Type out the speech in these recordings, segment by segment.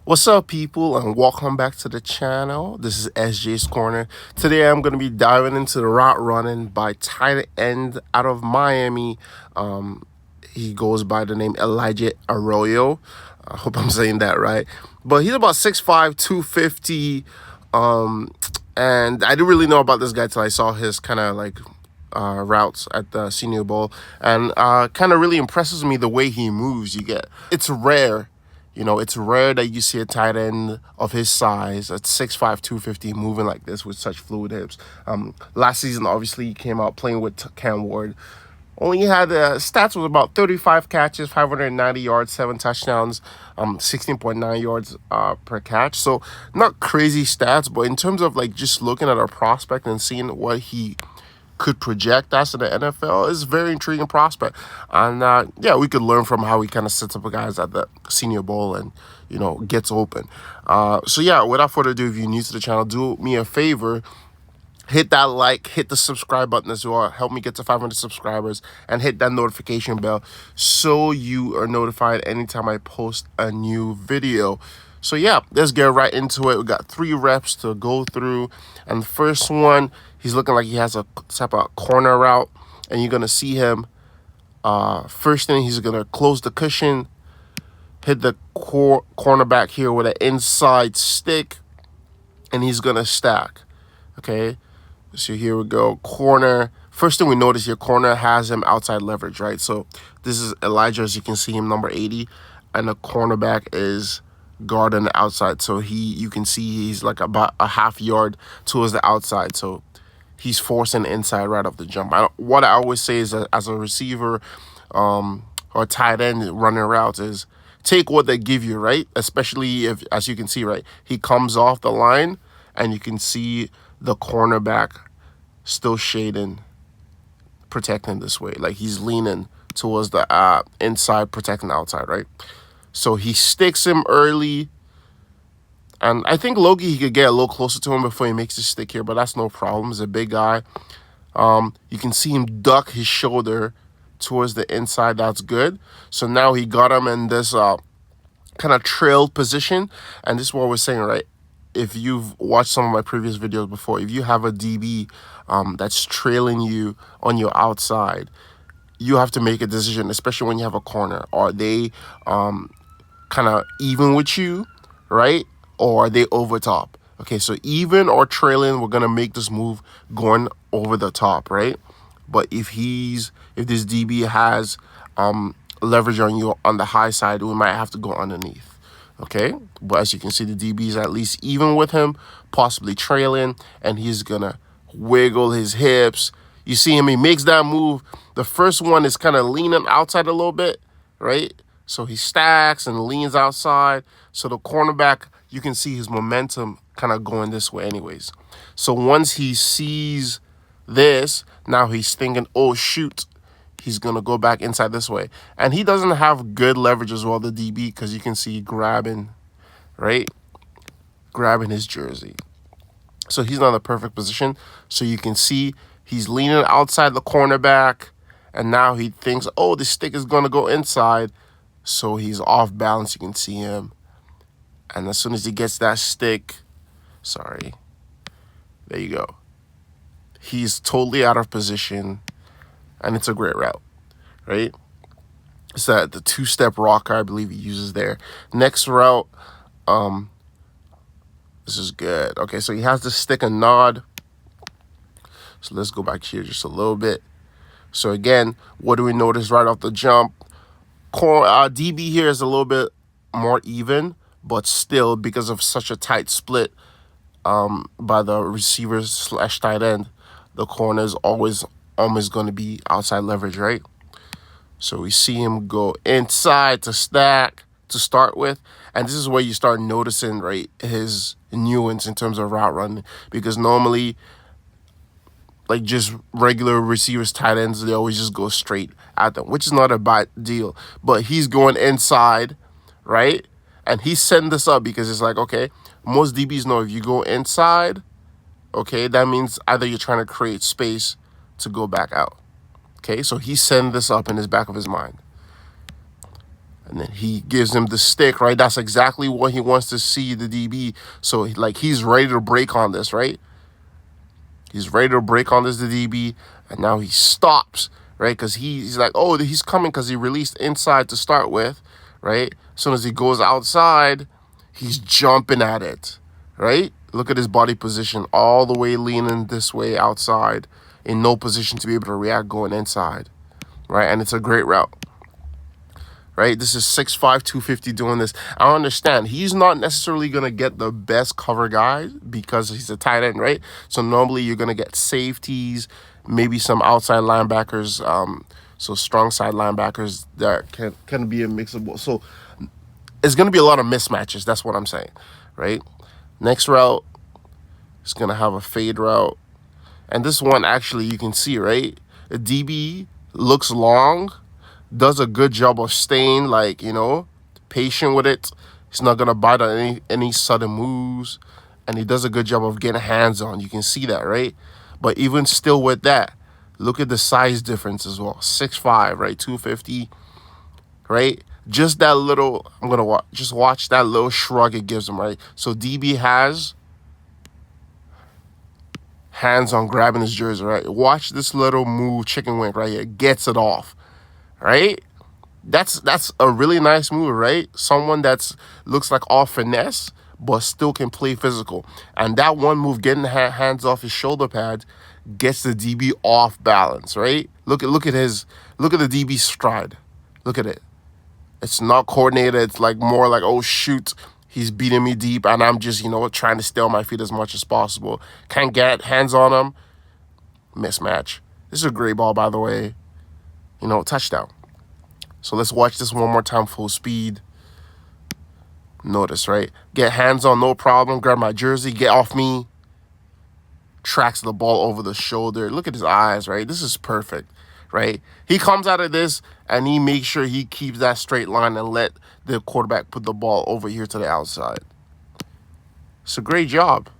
What's up, people, and welcome back to the channel. This is SJ's Corner. Today, I'm going to be diving into the route running by tight end out of Miami. He goes by the name Elijah Arroyo. I hope I'm saying that right. But he's about 6'5", 250. And I didn't really know about this guy till I saw his kind of like routes at the Senior Bowl, and kind of really impresses me the way he moves. It's rare. It's rare that you see a tight end of his size at 6'5", 250 moving like this with such fluid hips. Last season, obviously, he came out playing with Cam Ward. Only had stats was about 35 catches, 590 yards, 7 touchdowns, 16.9 yards per catch. So not crazy stats, but in terms of like just looking at our prospect and seeing what he could project us in the NFL is a very intriguing prospect. And we could learn from how he kind of sets up guys at the Senior Bowl and, gets open. Without further ado, if you're new to the channel, do me a favor. Hit that like, hit the subscribe button as well. Help me get to 500 subscribers and hit that notification bell so you are notified anytime I post a new video. So let's get right into it. We got 3 reps to go through. And the first one, he's looking like he has a type of corner route. And you're going to see him. First thing, he's going to close the cushion, hit the cornerback here with an inside stick, and he's going to stack. Okay, so here we go. Corner. First thing we notice here, corner has him outside leverage, right? So this is Elijah, as you can see him, number 80. And the cornerback is guard on the outside, so you can see he's like about a half yard towards the outside, so he's forcing the inside right off the jump. What I always say is that as a receiver or tight end running routes is take what they give you, right? Especially if, as you can see, right, he comes off the line and you can see the cornerback still shading, protecting this way, like he's leaning towards the inside, protecting the outside, right? So he sticks him early. And I think Loki, he could get a little closer to him before he makes his stick here, but that's no problem. He's a big guy. You can see him duck his shoulder towards the inside. That's good. So now he got him in this kind of trailed position. And this is what we're saying, right? If you've watched some of my previous videos before, if you have a DB that's trailing you on your outside, you have to make a decision, especially when you have a corner. Are they kind of even with you, right? Or are they over top? Okay, so even or trailing, we're going to make this move going over the top, right? But if this DB has leverage on you on the high side, we might have to go underneath, okay? But as you can see, the DB is at least even with him, possibly trailing, and he's going to wiggle his hips. You see him, he makes that move. The first one is kind of leaning outside a little bit, right? So he stacks and leans outside. So the cornerback, you can see his momentum kind of going this way anyways. So once he sees this, now he's thinking, oh, shoot, he's going to go back inside this way. And he doesn't have good leverage as well, the DB, because you can see grabbing, right? Grabbing his jersey. So he's not in the perfect position. So you can see he's leaning outside the cornerback. And now he thinks, oh, the stick is going to go inside. So he's off balance. You can see him. And as soon as he gets that stick, there you go. He's totally out of position. And it's a great route, right? It's the 2-step rocker, I believe he uses there. Next route, this is good. Okay, so he has the stick and nod. So let's go back here just a little bit. So again, what do we notice right off the jump? DB here is a little bit more even, but still, because of such a tight split by the receivers / tight end, the corner is always going to be outside leverage, right? So we see him go inside to stack to start with, and this is where you start noticing, right, his nuance in terms of route running, because normally, like just regular receivers, tight ends, they always just go straight at them, which is not a bad deal. But he's going inside, right? And he's setting this up because it's like, okay, most DBs know if you go inside, okay, that means either you're trying to create space to go back out. Okay, so he's setting this up in his back of his mind. And then he gives him the stick, right? That's exactly what he wants to see the DB. So, like, he's ready to break on this, right? He's ready to break on this, the DB. And now he stops, right? Because he's like, oh, he's coming because he released inside to start with, right? As soon as he goes outside, he's jumping at it, right? Look at his body position, all the way leaning this way outside, in no position to be able to react going inside, right? And it's a great route. Right, this is 6'5", 250 doing this. I understand he's not necessarily going to get the best cover guys because he's a tight end, right? So normally you're going to get safeties, maybe some outside linebackers, so strong side linebackers that can be a mixable. So it's going to be a lot of mismatches. That's what I'm saying, right? Next route is going to have a fade route. And this one, actually, you can see, right? The DB looks long, does a good job of staying, like, patient with it. He's not going to bite on any sudden moves. And he does a good job of getting hands on. You can see that, right? But even still with that, look at the size difference as well. 6'5", right? 250, right? Just that little, I'm going to just watch that little shrug it gives him, right? So DB has hands on grabbing his jersey, right? Watch this little move, chicken wing right here. Gets it off, right? That's a really nice move, right? Someone that's looks like all finesse, but still can play physical. And that one move, getting the hands off his shoulder pads, gets the DB off balance, right? Look at the DB stride. Look at it. It's not coordinated. It's like more like, oh shoot, he's beating me deep, and I'm just, trying to stay on my feet as much as possible. Can't get hands on him. Mismatch. This is a great ball, by the way. Touchdown. So let's watch this one more time, full speed. Notice, right? Get hands on, no problem. Grab my jersey, get off me. Tracks the ball over the shoulder. Look at his eyes, right? This is perfect, right? He comes out of this, and he makes sure he keeps that straight line and let the quarterback put the ball over here to the outside. It's a great job,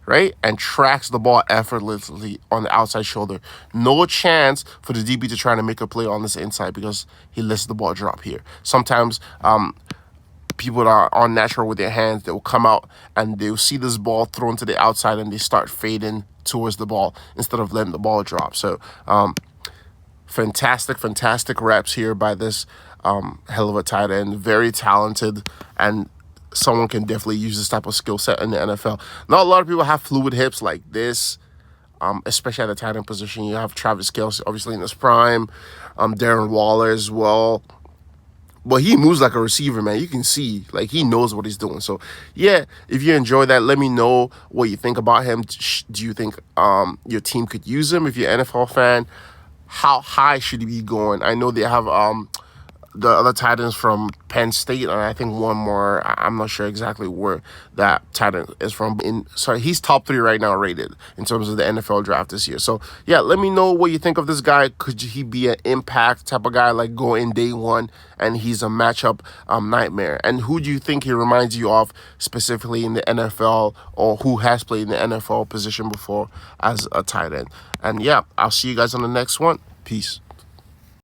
right? And tracks the ball effortlessly on the outside shoulder. No chance for the DB to try to make a play on this inside because he lets the ball drop here. Sometimes people that are unnatural with their hands, they will come out and they'll see this ball thrown to the outside and they start fading towards the ball instead of letting the ball drop. So fantastic reps here by this hell of a tight end. Very talented, and someone can definitely use this type of skill set in the NFL. Not a lot of people have fluid hips like this, especially at the tight end position. You have Travis Kelce, obviously, in his prime, Darren Waller as well. But he moves like a receiver, man. You can see, like, he knows what he's doing. So, yeah, if you enjoy that, let me know what you think about him. Do you think your team could use him? If you're an NFL fan, how high should he be going? I know they have the other tight ends from Penn State, and I think one more. I'm not sure exactly where that tight end is from. He's top 3 right now rated in terms of the NFL draft this year. So, yeah, let me know what you think of this guy. Could he be an impact type of guy, like go in day one, and he's a matchup nightmare? And who do you think he reminds you of specifically in the NFL, or who has played in the NFL position before as a tight end? And, yeah, I'll see you guys on the next one. Peace.